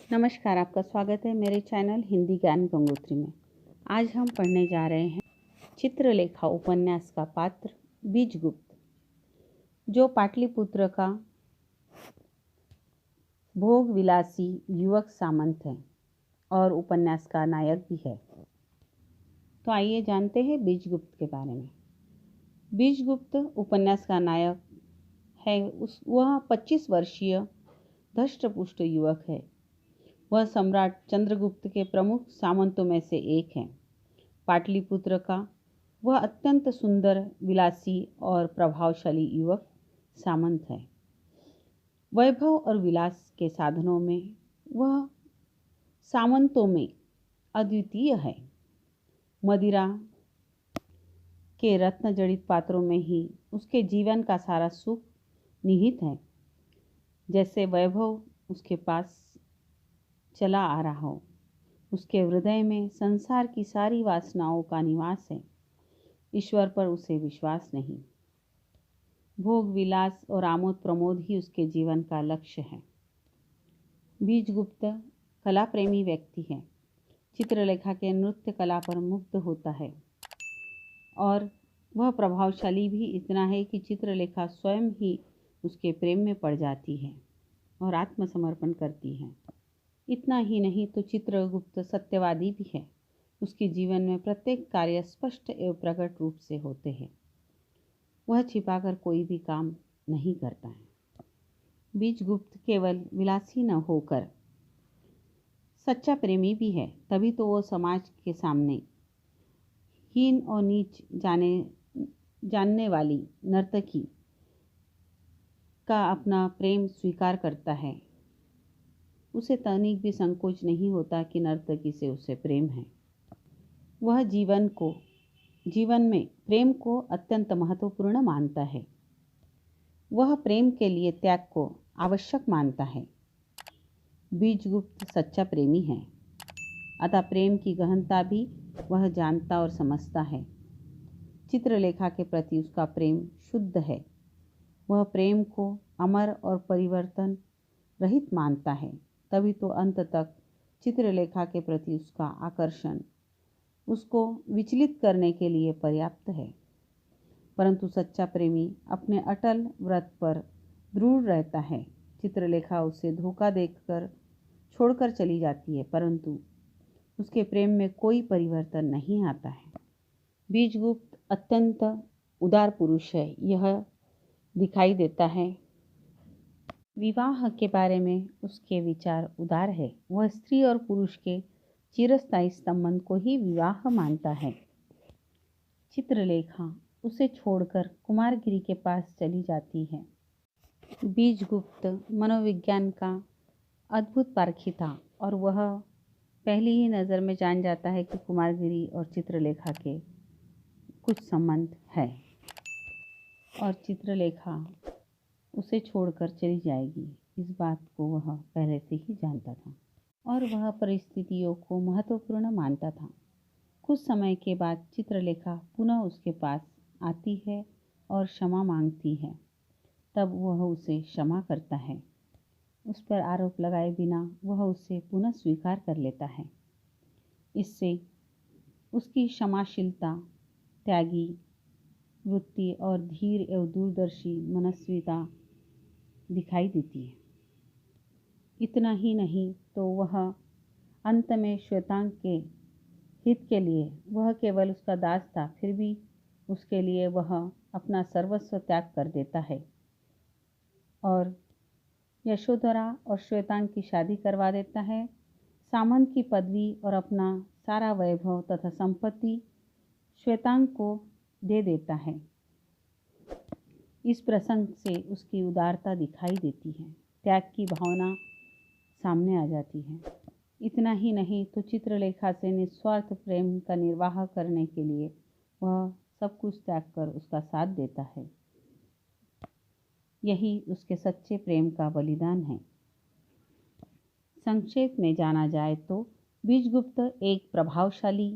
नमस्कार, आपका स्वागत है मेरे चैनल हिंदी ज्ञान गंगोत्री में। आज हम पढ़ने जा रहे हैं चित्रलेखा उपन्यास का पात्र बीजगुप्त, जो पाटलिपुत्र का भोग विलासी युवक सामंत है और उपन्यास का नायक भी है। तो आइए जानते हैं बीजगुप्त के बारे में। बीजगुप्त उपन्यास का नायक है। वह 25 वर्षीय धष्टपुष्ट युवक है। वह सम्राट चंद्रगुप्त के प्रमुख सामंतों में से एक है। पाटलिपुत्र का वह अत्यंत सुंदर, विलासी और प्रभावशाली युवक सामंत है। वैभव और विलास के साधनों में वह सामंतों में अद्वितीय है। मदिरा के रत्न जड़ित पात्रों में ही उसके जीवन का सारा सुख निहित है। जैसे वैभव उसके पास चला आ रहा हो, उसके हृदय में संसार की सारी वासनाओं का निवास है। ईश्वर पर उसे विश्वास नहीं। भोग विलास और आमोद प्रमोद ही उसके जीवन का लक्ष्य है। बीजगुप्त कला प्रेमी व्यक्ति है। चित्रलेखा के नृत्य कला पर मुग्ध होता है और वह प्रभावशाली भी इतना है कि चित्रलेखा स्वयं ही उसके प्रेम में पड़ जाती है और आत्मसमर्पण करती है। इतना ही नहीं तो चित्रगुप्त सत्यवादी भी है। उसके जीवन में प्रत्येक कार्य स्पष्ट एवं प्रकट रूप से होते हैं। वह छिपाकर कोई भी काम नहीं करता है। बीजगुप्त केवल विलासी न होकर सच्चा प्रेमी भी है। तभी तो वो समाज के सामने हीन और नीच जानने वाली नर्तकी का अपना प्रेम स्वीकार करता है। उसे तनिक भी संकोच नहीं होता कि नर्तकी से उसे प्रेम है। वह जीवन में प्रेम को अत्यंत महत्वपूर्ण मानता है। वह प्रेम के लिए त्याग को आवश्यक मानता है। बीजगुप्त सच्चा प्रेमी है, अतः प्रेम की गहनता भी वह जानता और समझता है। चित्रलेखा के प्रति उसका प्रेम शुद्ध है। वह प्रेम को अमर और परिवर्तन रहित मानता है। तभी तो अंत तक चित्रलेखा के प्रति उसका आकर्षण उसको विचलित करने के लिए पर्याप्त है। परंतु सच्चा प्रेमी अपने अटल व्रत पर दृढ़ रहता है। चित्रलेखा उसे धोखा देकर छोड़कर चली जाती है, परंतु उसके प्रेम में कोई परिवर्तन नहीं आता है। बीजगुप्त अत्यंत उदार पुरुष है, यह दिखाई देता है। विवाह के बारे में उसके विचार उदार है। वह स्त्री और पुरुष के चिरस्थायी संबंध को ही विवाह मानता है। चित्रलेखा उसे छोड़कर कुमारगिरी के पास चली जाती है। बीजगुप्त मनोविज्ञान का अद्भुत पारखी था और वह पहली ही नज़र में जान जाता है कि कुमारगिरी और चित्रलेखा के कुछ संबंध है और चित्रलेखा उसे छोड़कर चली जाएगी। इस बात को वह पहले से ही जानता था और वह परिस्थितियों को महत्वपूर्ण मानता था। कुछ समय के बाद चित्रलेखा पुनः उसके पास आती है और क्षमा मांगती है। तब वह उसे क्षमा करता है। उस पर आरोप लगाए बिना वह उसे पुनः स्वीकार कर लेता है। इससे उसकी क्षमाशीलता, त्यागी वृत्ति और धीर एवं दूरदर्शी मनस्विता दिखाई देती है। इतना ही नहीं तो वह अंत में श्वेतांग के हित के लिए वह केवल उसका दास था, फिर भी उसके लिए वह अपना सर्वस्व त्याग कर देता है और यशोधरा और श्वेतांग की शादी करवा देता है। सामंत की पदवी और अपना सारा वैभव तथा संपत्ति श्वेतांग को दे देता है। इस प्रसंग से उसकी उदारता दिखाई देती है, त्याग की भावना सामने आ जाती है। इतना ही नहीं तो चित्रलेखा से निस्वार्थ प्रेम का निर्वाह करने के लिए वह सब कुछ त्याग कर उसका साथ देता है। यही उसके सच्चे प्रेम का बलिदान है। संक्षेप में जाना जाए तो बीजगुप्त एक प्रभावशाली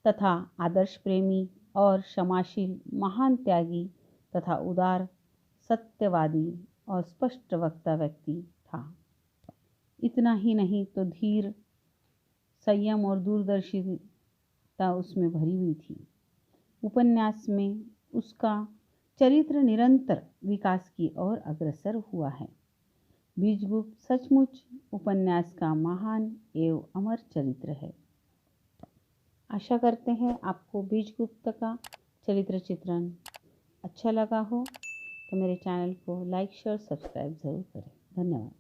तथा आदर्श प्रेमी और क्षमाशील, महान त्यागी तथा उदार, सत्यवादी और स्पष्ट वक्ता व्यक्ति था। इतना ही नहीं तो धीर, संयम और दूरदर्शिता उसमें भरी हुई थी। उपन्यास में उसका चरित्र निरंतर विकास की ओर अग्रसर हुआ है। बीजगुप्त सचमुच उपन्यास का महान एवं अमर चरित्र है। आशा करते हैं आपको बीजगुप्त का चरित्र चित्रण अच्छा लगा हो, तो मेरे चैनल को लाइक शेयर सब्सक्राइब ज़रूर करें। धन्यवाद।